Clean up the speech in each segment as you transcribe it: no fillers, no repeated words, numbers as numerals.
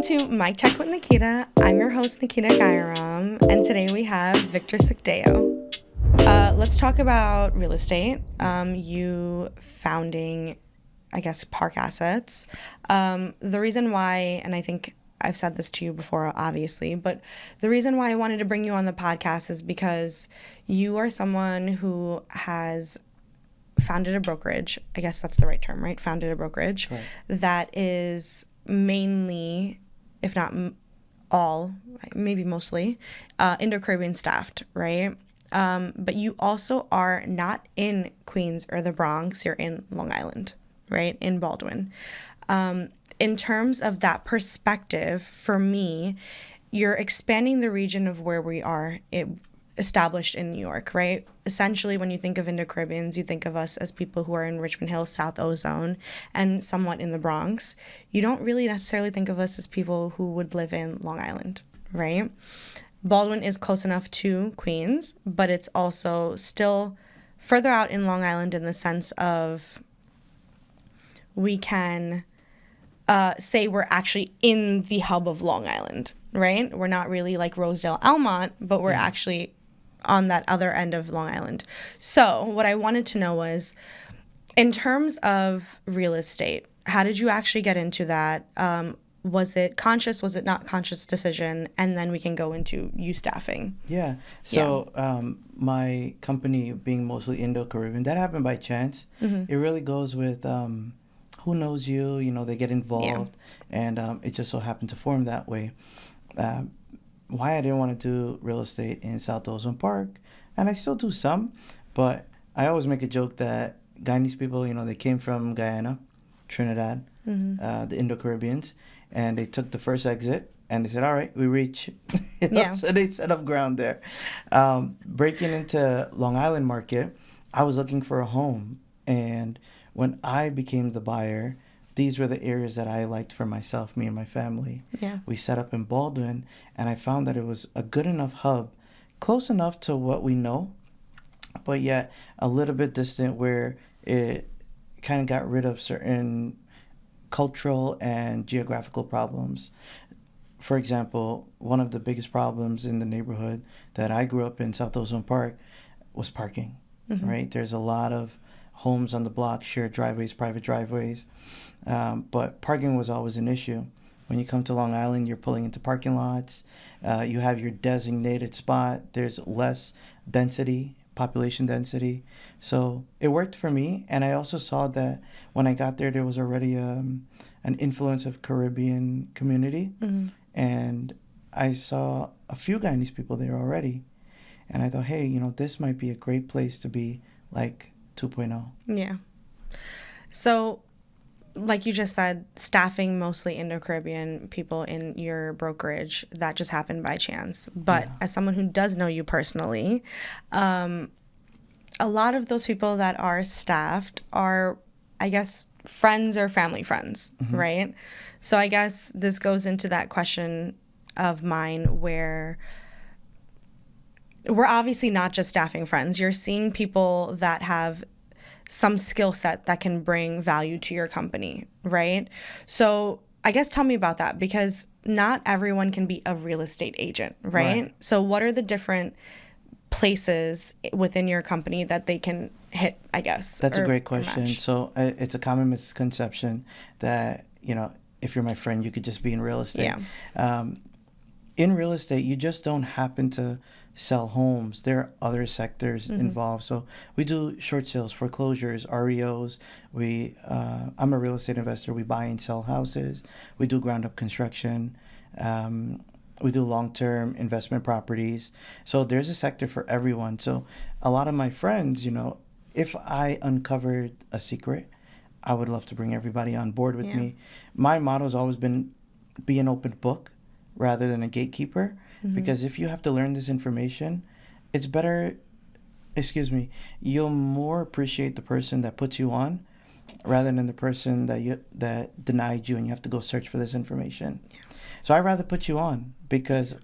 to Mic Check with Nikita. I'm your host, Nikita Gairam, and today we have Victor Sookdeo. Let's talk about real estate. You founding, I guess, Park Assets. The reason why, and I think I've said this to you before, obviously, but the reason why I wanted to bring you on the podcast is because you are someone who has founded a brokerage. I guess that's the right term, right? Founded a brokerage that is mainly, if not all, maybe mostly, Indo-Caribbean staffed, right? But you also are not in Queens or the Bronx. You're in Long Island, right? In Baldwin. In terms of that perspective, for me, you're expanding the region of where we are established in New York, right? Essentially, when you think of Indo-Caribbeans, you think of us as people who are in Richmond Hill, South Ozone, and somewhat in the Bronx. You don't really necessarily think of us as people who would live in Long Island, right? Baldwin is close enough to Queens, but it's also still further out in Long Island in the sense of we can say we're actually in the hub of Long Island, right? We're not really like Rosedale, Almont, but we're actually on that other end of Long Island. So what I wanted to know was, in terms of real estate, how did you actually get into that? Was it conscious? Was it not conscious decision? And then we can go into you staffing. Yeah. So my company being mostly Indo-Caribbean, that happened by chance. Mm-hmm. It really goes with who knows you, they get involved. Yeah. And it just so happened to form that way. Why I didn't want to do real estate in South Ozone Park, and I still do some, but I always make a joke that Guyanese people, they came from Guyana, Trinidad, the Indo-Caribbeans, and they took the first exit, and they said, all right, we reach. So they set up ground there. Breaking into Long Island market, I was looking for a home, and when I became the buyer, these were the areas that I liked for myself, me and my family. Yeah. We set up in Baldwin, and I found that it was a good enough hub, close enough to what we know, but yet a little bit distant where it kind of got rid of certain cultural and geographical problems. For example, one of the biggest problems in the neighborhood that I grew up in, South Ozone Park, was parking, right? There's a lot of homes on the block, shared driveways, private driveways. But parking was always an issue. When you come to Long Island, you're pulling into parking lots. You have your designated spot. There's less density, population density. So it worked for me. And I also saw that when I got there was already an influence of Caribbean community. Mm-hmm. And I saw a few Guyanese people there already. And I thought, hey, this might be a great place to be like 2.0. Yeah. So, like you just said, staffing mostly Indo-Caribbean people in your brokerage, that just happened by chance. But as someone who does know you personally, a lot of those people that are staffed are, I guess, friends or family friends, right? So I guess this goes into that question of mine where we're obviously not just staffing friends. You're seeing people that have some skill set that can bring value to your company, right? So I guess tell me about that, because not everyone can be a real estate agent, right? So what are the different places within your company that they can hit, I guess? That's a great question. So it's a common misconception that, if you're my friend, you could just be in real estate. Yeah. In real estate, you just don't happen to sell homes. There are other sectors involved. So we do short sales, foreclosures, REOs. I'm a real estate investor. We buy and sell houses. We do ground up construction. We do long-term investment properties. So there's a sector for everyone. So a lot of my friends, if I uncovered a secret, I would love to bring everybody on board with me. My motto has always been be an open book rather than a gatekeeper. Because if you have to learn this information, it's better, you'll more appreciate the person that puts you on rather than the person that denied you and you have to go search for this information. Yeah. So I'd rather put you on because,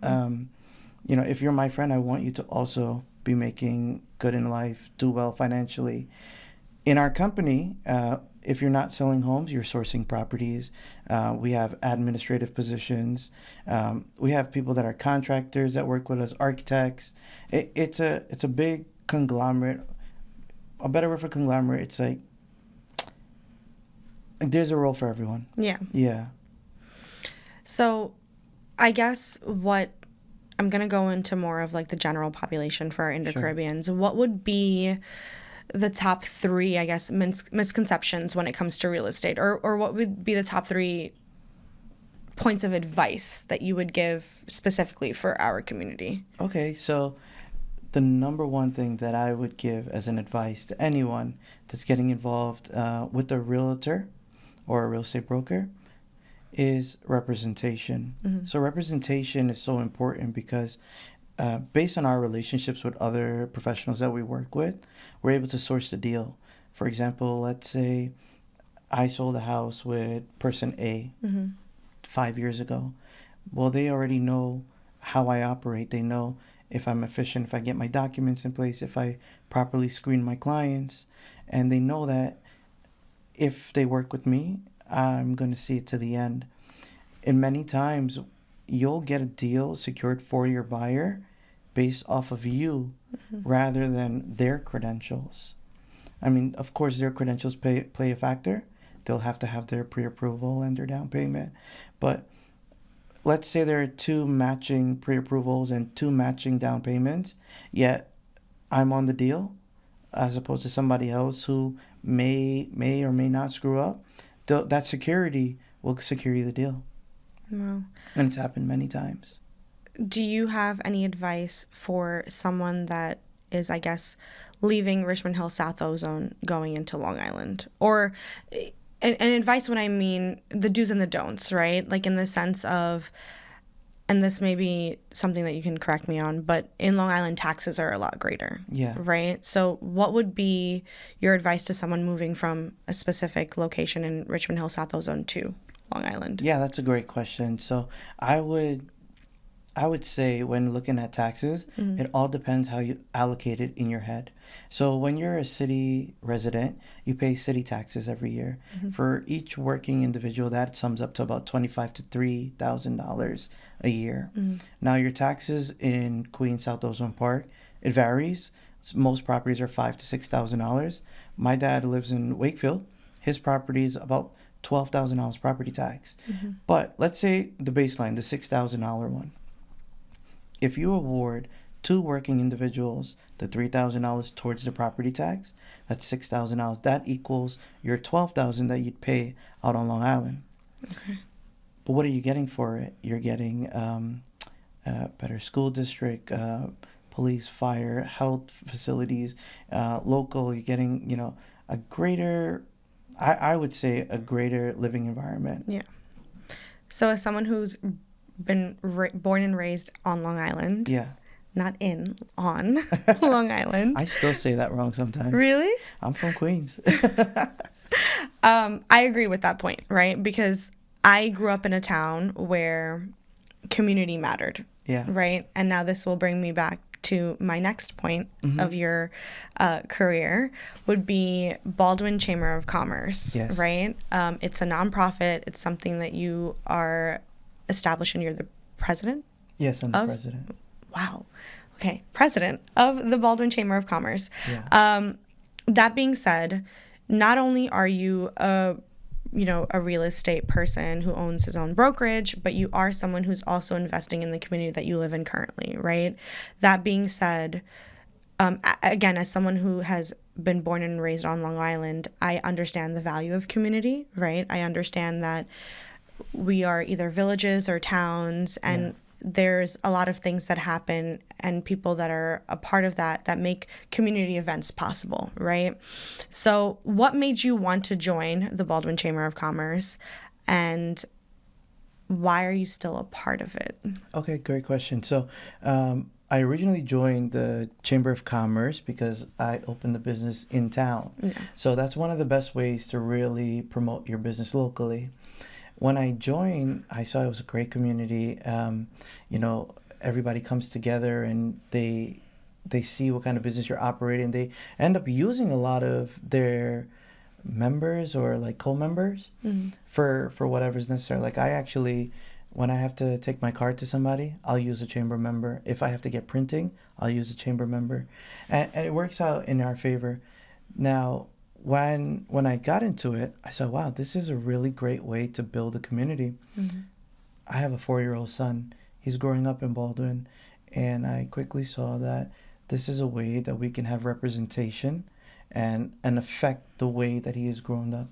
if you're my friend, I want you to also be making good in life, do well financially. In our company, if you're not selling homes, you're sourcing properties. We have administrative positions. We have people that are contractors that work with us, architects. It's a big conglomerate. A better word for conglomerate, it's like there's a role for everyone. Yeah. Yeah. So I guess I'm going to go into more of like the general population for our Indo-Caribbeans. Sure. What would be the top 3, I guess, misconceptions when it comes to real estate? Or what would be the top 3 points of advice that you would give specifically for our community? Okay, so the number one thing that I would give as an advice to anyone that's getting involved with a realtor or a real estate broker is representation. Mm-hmm. So representation is so important because based on our relationships with other professionals that we work with, we're able to source the deal. For example, let's say I sold a house with person A 5 years ago. Well, they already know how I operate. They know if I'm efficient, if I get my documents in place, if I properly screen my clients. And they know that if they work with me, I'm going to see it to the end. And many times you'll get a deal secured for your buyer based off of you rather than their credentials. I mean, of course, their credentials play a factor. They'll have to have their pre-approval and their down payment. But let's say there are 2 matching pre-approvals and 2 matching down payments, yet I'm on the deal as opposed to somebody else who may or may not screw up. That security will secure you the deal. Wow. And it's happened many times. Do you have any advice for someone that is, I guess, leaving Richmond Hill South Ozone going into Long Island? Or and advice when I mean the do's and the don'ts, right? Like in the sense of, and this may be something that you can correct me on, but in Long Island, taxes are a lot greater. Yeah. Right? So what would be your advice to someone moving from a specific location in Richmond Hill South Ozone to Long Island? Yeah, that's a great question. So I would say when looking at taxes, it all depends how you allocate it in your head. So when you're a city resident, you pay city taxes every year. For each working individual, that sums up to about $2,500 to $3,000 a year. Now your taxes in Queens South Ozone Park, it varies. Most properties are $5,000 to $6,000. My dad lives in Wakefield. His property is about $12,000 property tax. But let's say the baseline, the $6,000 one. If you award 2 working individuals the $3,000 towards the property tax, that's $6,000. That equals your $12,000 that you'd pay out on Long Island. Okay. But what are you getting for it? You're getting better school district, police, fire, health facilities, local. You're getting, a greater, I would say, a greater living environment. Yeah. So as someone who's been born and raised on Long Island. Yeah. Not on Long Island. I still say that wrong sometimes. Really? I'm from Queens. I agree with that point, right? Because I grew up in a town where community mattered. Yeah. Right? And now this will bring me back to my next point of your career would be Baldwin Chamber of Commerce. Yes. Right? It's a nonprofit. It's something that you are established and you're the president? Yes, I'm the president. Wow. Okay. President of the Baldwin Chamber of Commerce. Yeah. That being said, not only are you a real estate person who owns his own brokerage, but you are someone who's also investing in the community that you live in currently, right? That being said, again, as someone who has been born and raised on Long Island, I understand the value of community, right? I understand that we are either villages or towns, and there's a lot of things that happen and people that are a part of that make community events possible, right? So what made you want to join the Baldwin Chamber of Commerce, and why are you still a part of it? Okay, great question. So I originally joined the Chamber of Commerce because I opened the business in town. Yeah. So that's one of the best ways to really promote your business locally. When I joined, I saw it was a great community. Everybody comes together and they see what kind of business you're operating. They end up using a lot of their members or like co-members for whatever's necessary. Like I actually, when I have to take my card to somebody, I'll use a chamber member. If I have to get printing, I'll use a chamber member, and it works out in our favor. Now, when I got into it, I said, wow, this is a really great way to build a community. I have a 4-year-old son. He's growing up in Baldwin, and I quickly saw that this is a way that we can have representation and affect the way that he has grown up.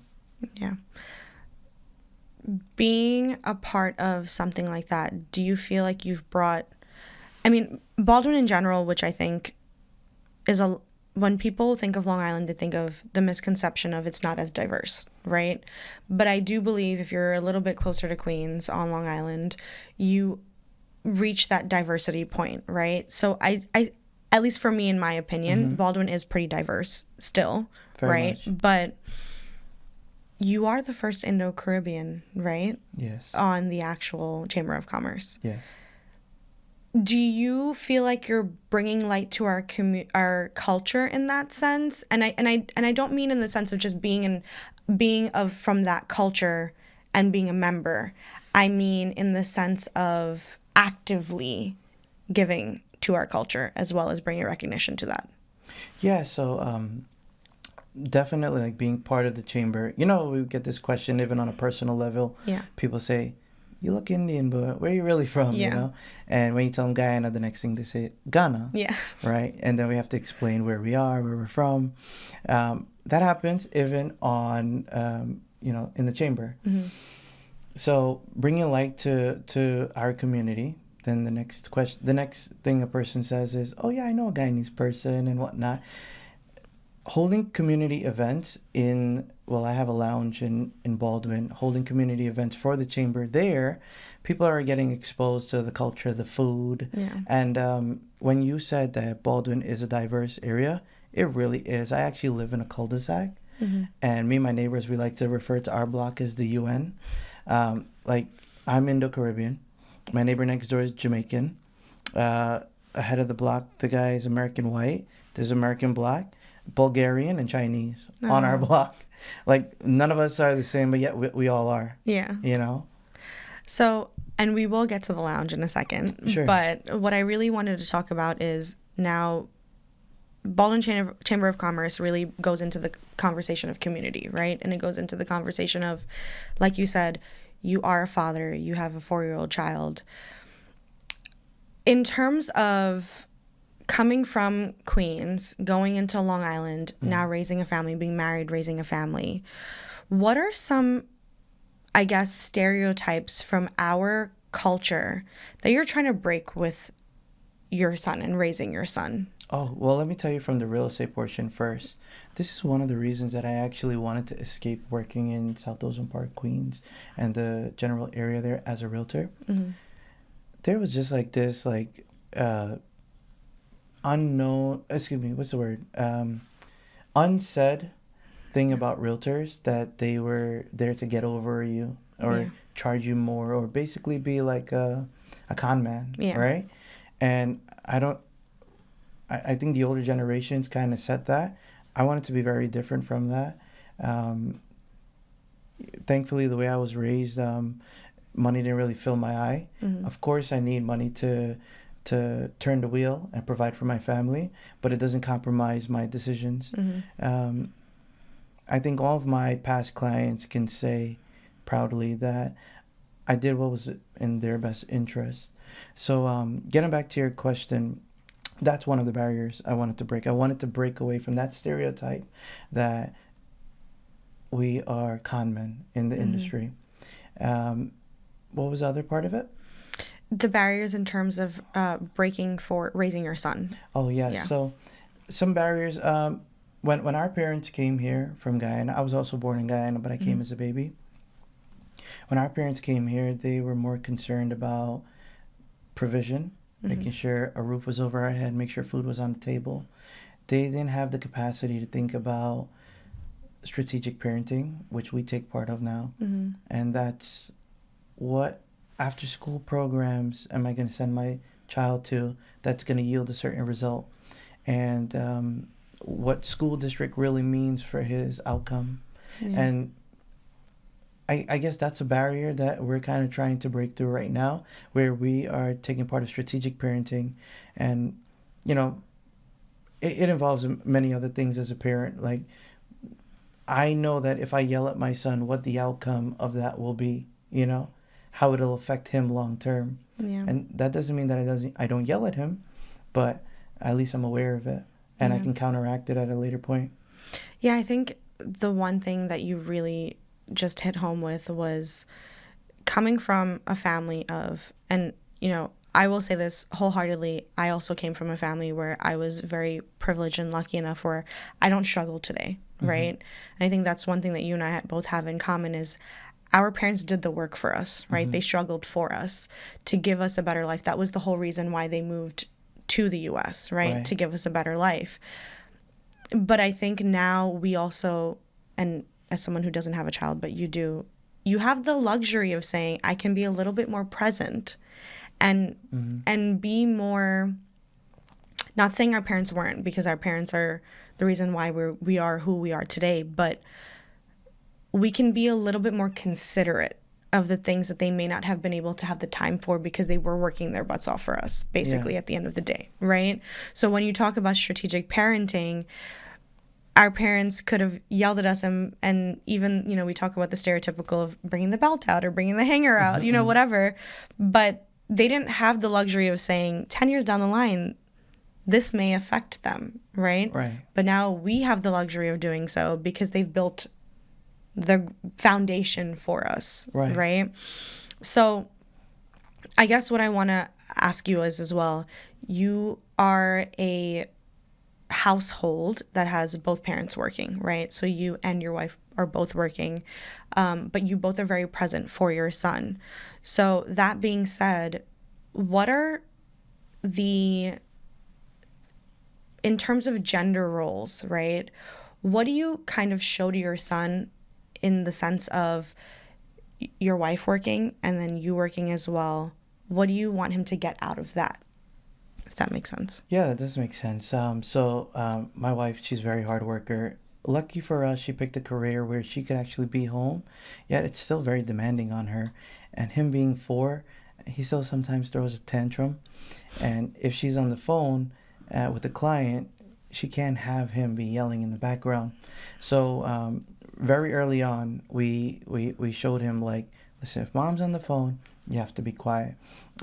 Yeah. Being a part of something like that, do you feel like you've brought, I mean, Baldwin in general, which I think is when people think of Long Island, they think of the misconception of it's not as diverse, right? But I do believe if you're a little bit closer to Queens on Long Island, you reach that diversity point, right? So I at least for me, in my opinion, Baldwin is pretty diverse still, Very right? much. But you are the first Indo-Caribbean, right? Yes. On the actual Chamber of Commerce. Yes. Do you feel like you're bringing light to our culture in that sense? And I don't mean in the sense of just being from that culture and being a member. I mean in the sense of actively giving to our culture as well as bringing recognition to that. Yeah, so definitely like being part of the chamber. You know, we get this question even on a personal level. Yeah. People say, you look Indian, but where are you really from? Yeah. You know? And when you tell them Guyana, the next thing they say, Ghana. Yeah. Right? And then we have to explain where we are, where we're from. That happens even on, in the chamber. So bringing light to our community. Then the next thing a person says is, oh yeah, I know a Guyanese person and whatnot. Holding community events I have a lounge in Baldwin, holding community events for the chamber there, people are getting exposed to the culture, the food. Yeah. And when you said that Baldwin is a diverse area, it really is. I actually live in a cul-de-sac, and me and my neighbors, we like to refer to our block as the UN. Like, I'm Indo-Caribbean. My neighbor next door is Jamaican. Ahead of the block, the guy is American white. There's American black, Bulgarian, and Chinese on our block. Like, none of us are the same, but yet we all are. Yeah. You know? So, and we will get to the lounge in a second. Sure. But what I really wanted to talk about is now Baldwin Chamber of Commerce really goes into the conversation of community, right? And it goes into the conversation of, like you said, you are a father, you have a 4-year-old child. In terms of coming from Queens, going into Long Island, now raising a family, being married, raising a family, what are some, I guess, stereotypes from our culture that you're trying to break with your son and raising your son? Oh, well, let me tell you from the real estate portion first. This is one of the reasons that I actually wanted to escape working in South Ocean Park, Queens, and the general area there as a realtor. There was just like this, like, unsaid thing about realtors that they were there to get over you or charge you more or basically be like a con man, right? And I think the older generations kind of set that. I wanted to be very different from that. Thankfully, the way I was raised, money didn't really fill my eye. Of course, I need money to turn the wheel and provide for my family, but it doesn't compromise my decisions. I think all of my past clients can say proudly that I did what was in their best interest. So getting back to your question, that's one of the barriers I wanted to break. I wanted to break away from that stereotype that we are con men in the industry. What was the other part of it? The barriers in terms of breaking for raising your son. Oh, yeah. So some barriers. When our parents came here from Guyana, I was also born in Guyana, but I came as a baby. When our parents came here, they were more concerned about provision, making sure a roof was over our head, make sure food was on the table. They didn't have the capacity to think about strategic parenting, which we take part of now. And that's what after school programs am I going to send my child to that's going to yield a certain result, and what school district really means for his outcome. Yeah. And I guess that's a barrier that we're kind of trying to break through right now, where we are taking part of strategic parenting. And, you know, it involves many other things as a parent. Like, I know that if I yell at my son, what the outcome of that will be, you know, how it'll affect him long term. Yeah. And that doesn't mean that I don't yell at him, but at least I'm aware of it and I can counteract it at a later point. Yeah, I think the one thing that you really just hit home with was coming from a family of, and, you know, I will say this wholeheartedly, I also came from a family where I was very privileged and lucky enough where I don't struggle today, right? And I think that's one thing that you and I both have in common is our parents did the work for us, right? They struggled for us to give us a better life. That was the whole reason why they moved to the U.S., right? To give us a better life. But I think now we also, and as someone who doesn't have a child, but you do, you have the luxury of saying, I can be a little bit more present and be more, not saying our parents weren't, because our parents are the reason why we are who we are today, but we can be a little bit more considerate of the things that they may not have been able to have the time for because they were working their butts off for us, basically, at the end of the day, right? So when you talk about strategic parenting, our parents could have yelled at us and even, you know, we talk about the stereotypical of bringing the belt out or bringing the hanger out, you know, whatever. But they didn't have the luxury of saying 10 years down the line, this may affect them, right? Right. But now we have the luxury of doing so because they've built the foundation for us, right? So I guess what I want to ask you is as well, you are a household that has both parents working, right? So you and your wife are both working, but you both are very present for your son. So that being said, what are in terms of gender roles, right? What do you kind of show to your son in the sense of your wife working and then you working as well? What do you want him to get out of that? If that makes sense. Yeah, that does make sense. So my wife, she's a very hard worker. Lucky for us, she picked a career where she could actually be home, yet it's still very demanding on her. And him being 4, he still sometimes throws a tantrum. And if she's on the phone with a client, she can't have him be yelling in the background. So very early on, we showed him, like, listen, if mom's on the phone, you have to be quiet.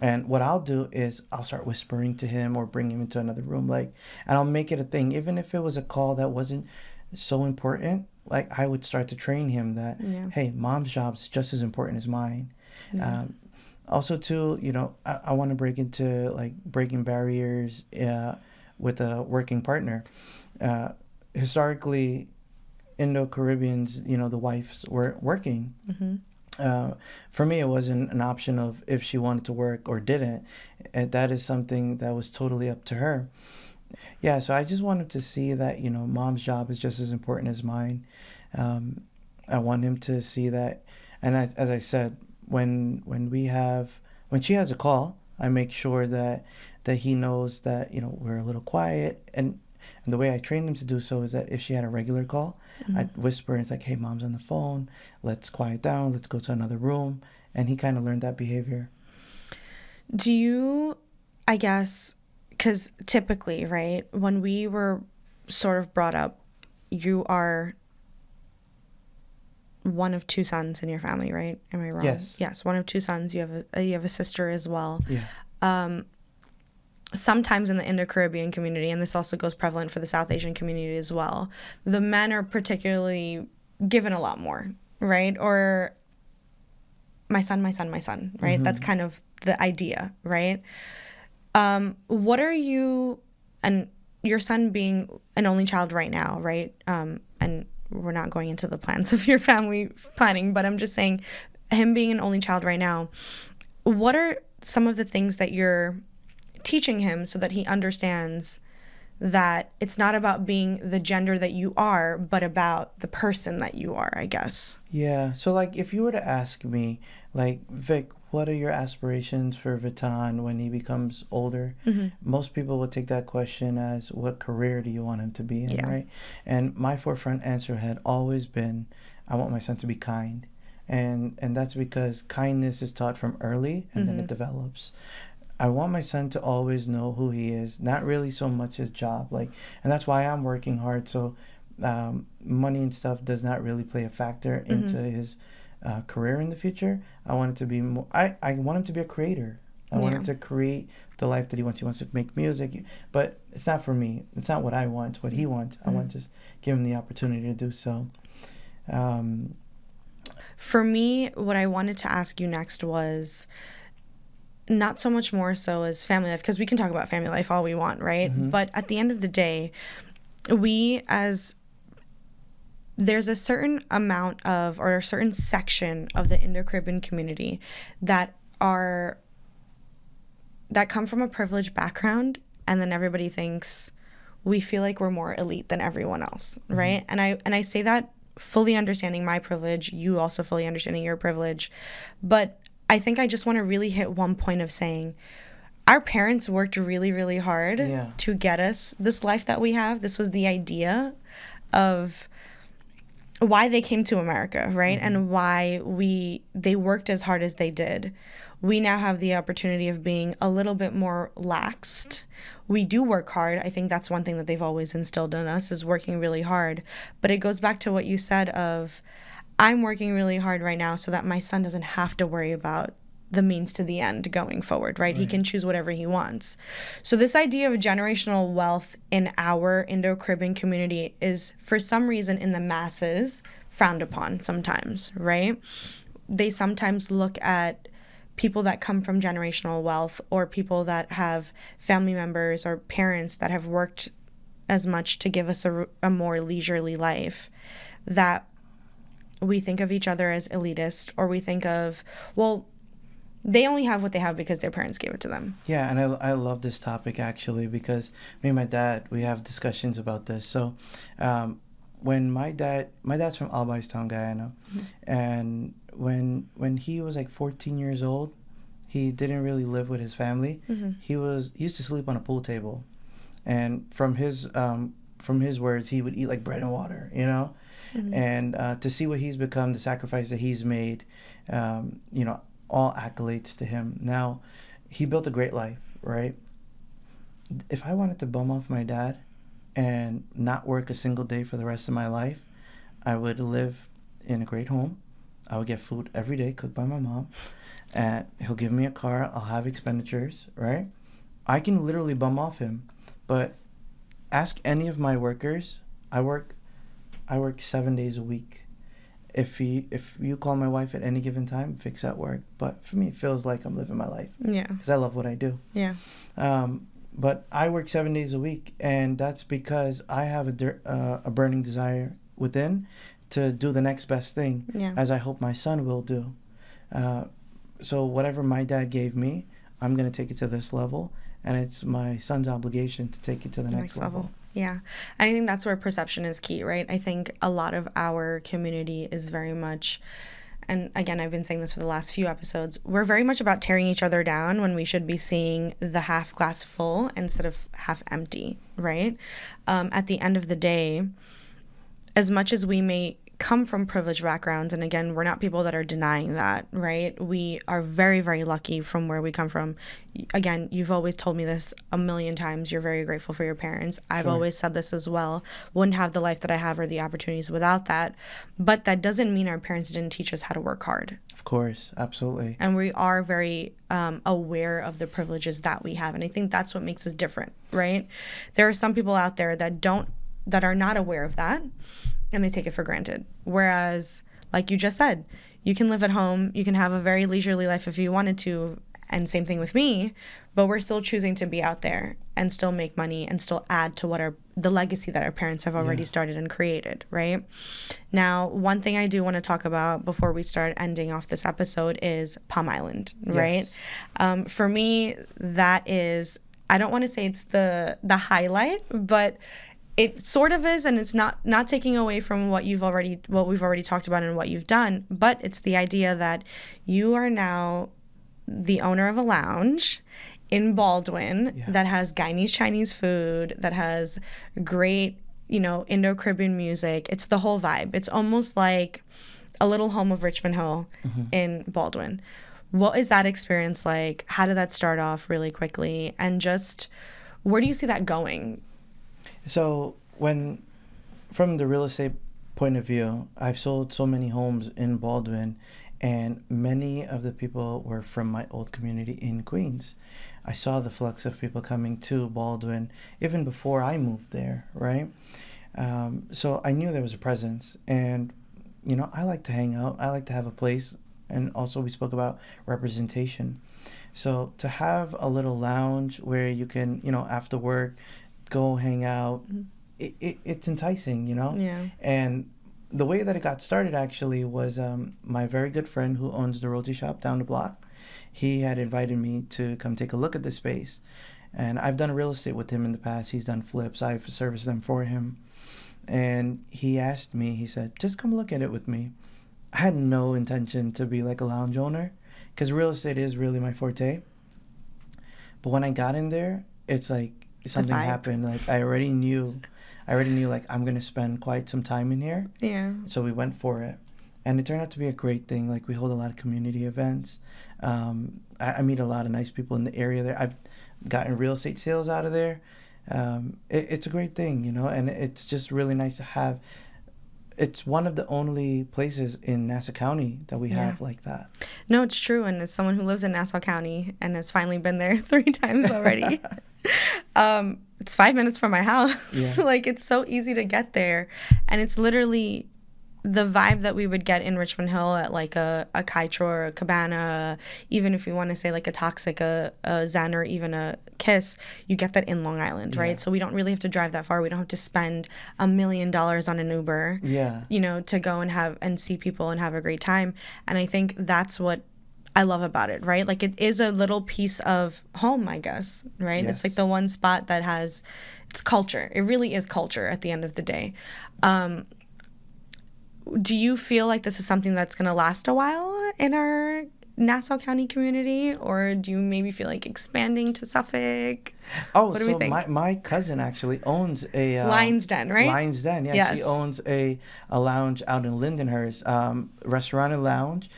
And what I'll do is I'll start whispering to him or bring him into another room, like, and I'll make it a thing. Even if it was a call that wasn't so important, like, I would start to train him that, hey, mom's job's just as important as mine. Also, too, you know, I want to break into, like, breaking barriers with a working partner. Historically, Indo-Caribbeans, you know, the wives were working. For me, it wasn't an option of if she wanted to work or didn't. And that is something that was totally up to her. Yeah, so I just wanted to see that, you know, mom's job is just as important as mine. I want him to see that. And as I said, when she has a call, I make sure that he knows that, you know, we're a little quiet. And the way I trained him to do so is that if she had a regular call, I'd whisper and it's like, hey, mom's on the phone. Let's quiet down. Let's go to another room. And he kind of learned that behavior. Do you, I guess, because typically, right, when we were sort of brought up, you are one of 2 sons in your family, right? Am I wrong? Yes, one of 2 sons. You have a sister as well. Yeah. Sometimes in the Indo-Caribbean community, and this also goes prevalent for the South Asian community as well, the men are particularly given a lot more, right? Or my son, right? That's kind of the idea, right? What are you, and your son being an only child right now, right? And we're not going into the plans of your family planning, but I'm just saying, him being an only child right now, what are some of the things that you're teaching him so that he understands that it's not about being the gender that you are, but about the person that you are, I guess? Yeah. So, like, if you were to ask me, like, Vic, what are your aspirations for Vitan when he becomes older? Most people would take that question as, what career do you want him to be in, right? And my forefront answer had always been, I want my son to be kind. And that's because kindness is taught from early, and then it develops. I want my son to always know who he is, not really so much his job. Like, and that's why I'm working hard. So money and stuff does not really play a factor into his career in the future. I want it to be more. I want him to be a creator. I want him to create the life that he wants. He wants to make music, but it's not for me. It's not what I want. It's what he wants. I want to just give him the opportunity to do so. For me, what I wanted to ask you next was not so much more so as family life, because we can talk about family life all we want, right? But at the end of the day, there's a certain amount of, or a certain section of the Indo-Caribbean community that come from a privileged background, and then everybody thinks we feel like we're more elite than everyone else, right? And I say that fully understanding my privilege, you also fully understanding your privilege, but I think I just want to really hit one point of saying our parents worked really, really hard to get us this life that we have. This was the idea of why they came to America, right? And why they worked as hard as they did. We now have the opportunity of being a little bit more laxed. We do work hard. I think that's one thing that they've always instilled in us, is working really hard. But it goes back to what you said of, I'm working really hard right now so that my son doesn't have to worry about the means to the end going forward, right? He can choose whatever he wants. So this idea of generational wealth in our Indo-Caribbean community is, for some reason, in the masses, frowned upon sometimes, right? They sometimes look at people that come from generational wealth, or people that have family members or parents that have worked as much to give us a more leisurely life, that we think of each other as elitist, or we think of, well, they only have what they have because their parents gave it to them. Yeah, and I love this topic, actually, because me and my dad, we have discussions about this. So when my dad's from Albaistown, Guyana, and when he was like 14 years old, he didn't really live with his family. He used to sleep on a pool table, and from his words, he would eat like bread and water, you know. And to see what he's become, the sacrifice that he's made, you know, all accolades to him. Now, he built a great life, right? If I wanted to bum off my dad and not work a single day for the rest of my life, I would live in a great home. I would get food every day cooked by my mom, and he'll give me a car. I'll have expenditures, right? I can literally bum off him, but ask any of my workers. I work 7 days a week. If you call my wife at any given time, Vic's at work. But for me, it feels like I'm living my life. Yeah. Because I love what I do. Yeah. But I work 7 days a week, and that's because I have a burning desire within to do the next best thing, as I hope my son will do. So whatever my dad gave me, I'm going to take it to this level, and it's my son's obligation to take it to the next level. Yeah. I think that's where perception is key, right? I think a lot of our community is very much, and again, I've been saying this for the last few episodes, we're very much about tearing each other down when we should be seeing the half glass full instead of half empty, right? At the end of the day, as much as we may come from privileged backgrounds, and again, we're not people that are denying that, right? We are very, very lucky from where we come from. Again, you've always told me this a million times. You're very grateful for your parents. I've always said this as well. Wouldn't have the life that I have or the opportunities without that. But that doesn't mean our parents didn't teach us how to work hard. Of course, absolutely. And we are very aware of the privileges that we have. And I think that's what makes us different, right? There are some people out there that are not aware of that, and they take it for granted. Whereas, like you just said, you can live at home, you can have a very leisurely life if you wanted to, and same thing with me, but we're still choosing to be out there and still make money and still add to the legacy that our parents have already started and created, right? Now, one thing I do want to talk about before we start ending off this episode is Palm Island, right? For me, that is, I don't want to say it's the highlight, but it sort of is, and it's not taking away from what we've already talked about and what you've done, but it's the idea that you are now the owner of a lounge in Baldwin that has Guyanese Chinese food, that has great Indo-Caribbean music. It's the whole vibe. It's almost like a little home of Richmond Hill in Baldwin. What is that experience like? How did that start off really quickly? And just where do you see that going? So from the real estate point of view, I've sold so many homes in Baldwin, and many of the people were from my old community in Queens. I saw the flux of people coming to Baldwin even before I moved there, right? So I knew there was a presence, and I like to hang out. I like to have a place, and also we spoke about representation. So to have a little lounge where you can, after work, go hang out, it's enticing, Yeah. And the way that it got started actually was my very good friend who owns the roti shop down the block. He had invited me to come take a look at the space. And I've done real estate with him in the past. He's done flips. I've serviced them for him. And he asked me, he said, just come look at it with me. I had no intention to be like a lounge owner because real estate is really my forte. But when I got in there, it's like something happened. Like I already knew like I'm going to spend quite some time in here. Yeah. So we went for it. And it turned out to be a great thing. Like we hold a lot of community events. I meet a lot of nice people in the area there. I've gotten real estate sales out of there. It's a great thing, and it's just really nice to have. It's one of the only places in Nassau County that we have like that. No, it's true. And as someone who lives in Nassau County and has finally been there 3 times already, it's 5 minutes from my house. Yeah. Like, it's so easy to get there. And it's literally the vibe that we would get in Richmond Hill at like a Kaitro or a Cabana, even if you want to say like a Toxic, a Zen, or even a Kiss, you get that in Long Island, right? So we don't really have to drive that far. We don't have to spend $1 million on an Uber, to go and see people and have a great time. And I think that's what I love about it, right? Like, it is a little piece of home, I guess, right? Yes. It's like the one spot that has, it's culture. It really is culture at the end of the day. Do you feel like this is something that's going to last a while in our Nassau County community, or do you maybe feel like expanding to Suffolk? Oh, what do we think? My cousin actually owns a Lion's Den, right? Lion's Den, yeah. Yes. She owns a lounge out in Lindenhurst, restaurant and lounge.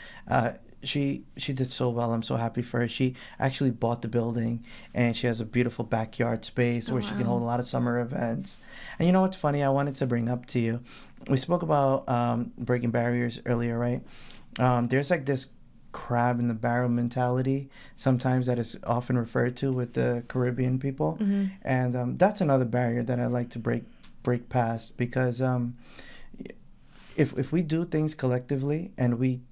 She did so well. I'm so happy for her. She actually bought the building, and she has a beautiful backyard space where she can hold a lot of summer events. And you know what's funny? I wanted to bring up to you. We spoke about breaking barriers earlier, right? There's like this crab in the barrel mentality sometimes that is often referred to with the Caribbean people. Mm-hmm. And that's another barrier that I like to break past, because if we do things collectively, and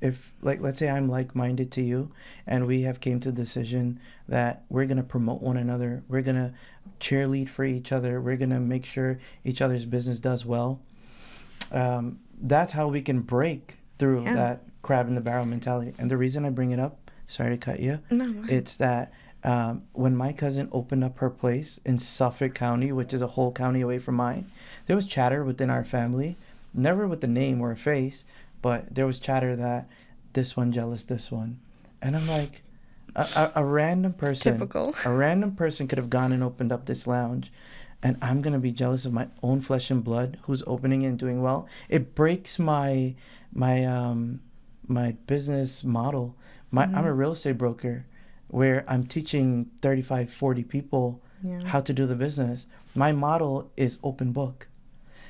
if let's say I'm like-minded to you, and we have came to the decision that we're going to promote one another, we're going to cheerlead for each other, we're going to make sure each other's business does well, that's how we can break through that crab in the barrel mentality. And the reason I bring it up, sorry to cut you, it's that when my cousin opened up her place in Suffolk County, which is a whole county away from mine, there was chatter within our family, never with the name or a face, but there was chatter that this one jealous this one. And I'm like, a random person, typical. A random person could have gone and opened up this lounge, and I'm going to be jealous of my own flesh and blood who's opening and doing well. It breaks my business model. I'm a real estate broker where I'm teaching 35, 40 people how to do the business. My model is open book.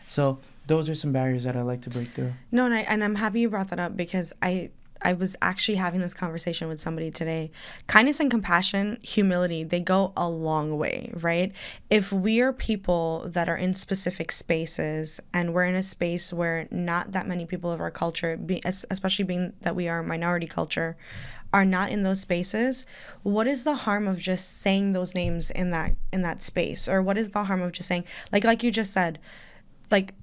So those are some barriers that I like to break through. No, and I'm happy you brought that up, because I was actually having this conversation with somebody today. Kindness and compassion, humility, they go a long way, right? If we are people that are in specific spaces, and we're in a space where not that many people of our culture, especially being that we are a minority culture, are not in those spaces, what is the harm of just saying those names in that space? Or what is the harm of just saying, like you just said, like,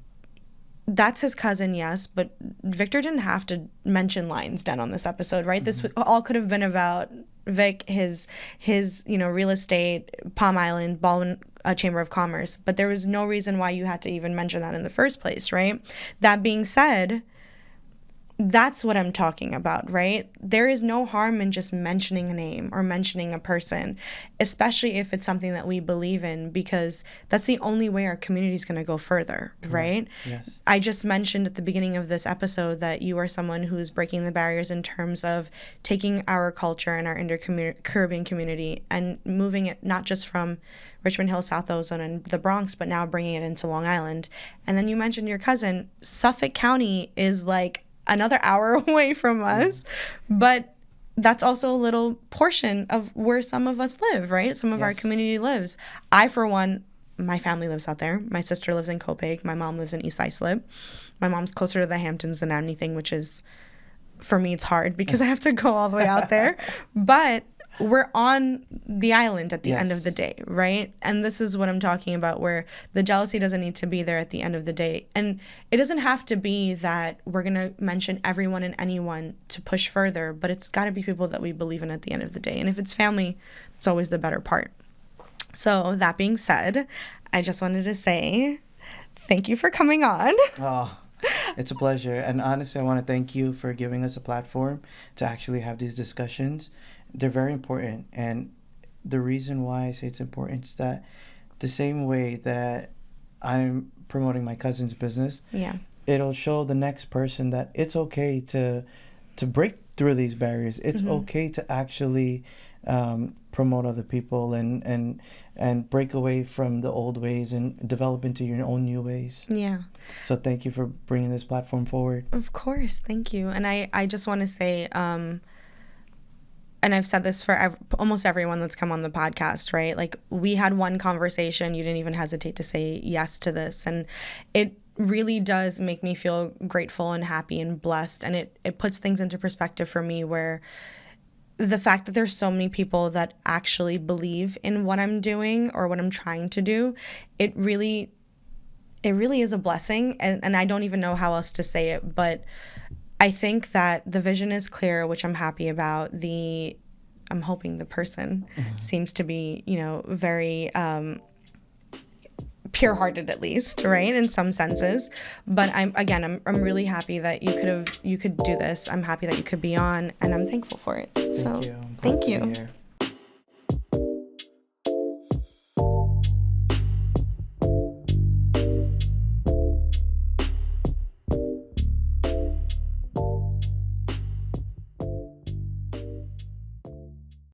that's his cousin, yes, but Victor didn't have to mention Lion's Den on this episode, right? Mm-hmm. This all could have been about Vic, his real estate, Palm Island, Baldwin Chamber of Commerce, but there was no reason why you had to even mention that in the first place, right? That being said, That's what I'm talking about, right? There is no harm in just mentioning a name or mentioning a person, especially if it's something that we believe in, because that's the only way our community is going to go further, right? Yes. I just mentioned at the beginning of this episode that you are someone who's breaking the barriers in terms of taking our culture and our Indo-Caribbean community and moving it not just from Richmond Hill, South Ozone, and the Bronx, but now bringing it into Long Island. And then you mentioned your cousin. Suffolk County is like another hour away from us, but that's also a little portion of where some of us live, right? Some of our community lives. I, for one, my family lives out there. My sister lives in Copiague. My mom lives in East Islip. My mom's closer to the Hamptons than anything, which is, for me, it's hard because I have to go all the way out there. But we're on the island at the end of the day, right? And this is what I'm talking about, where the jealousy doesn't need to be there at the end of the day. And it doesn't have to be that we're going to mention everyone and anyone to push further, but it's got to be people that we believe in at the end of the day. And if it's family, it's always the better part. So that being said, I just wanted to say thank you for coming on. Oh, it's a pleasure. And honestly, I want to thank you for giving us a platform to actually have these discussions. They're very important. And the reason why I say it's important is that the same way that I'm promoting my cousin's business, it'll show the next person that it's okay to break through these barriers. It's okay to actually promote other people and break away from the old ways and develop into your own new ways. Yeah. So thank you for bringing this platform forward. Of course. Thank you. And I just want to say, and I've said this for almost everyone that's come on the podcast, right? Like, we had one conversation. You didn't even hesitate to say yes to this. And it really does make me feel grateful and happy and blessed. And it puts things into perspective for me, where the fact that there's so many people that actually believe in what I'm doing or what I'm trying to do, it really is a blessing. And I don't even know how else to say it, but I think that the vision is clear, which I'm happy about. I'm hoping the person seems to be, very pure-hearted, at least, right, in some senses. But I'm really happy that you could do this. I'm happy that you could be on, and I'm thankful for it. Thank you. Thank you.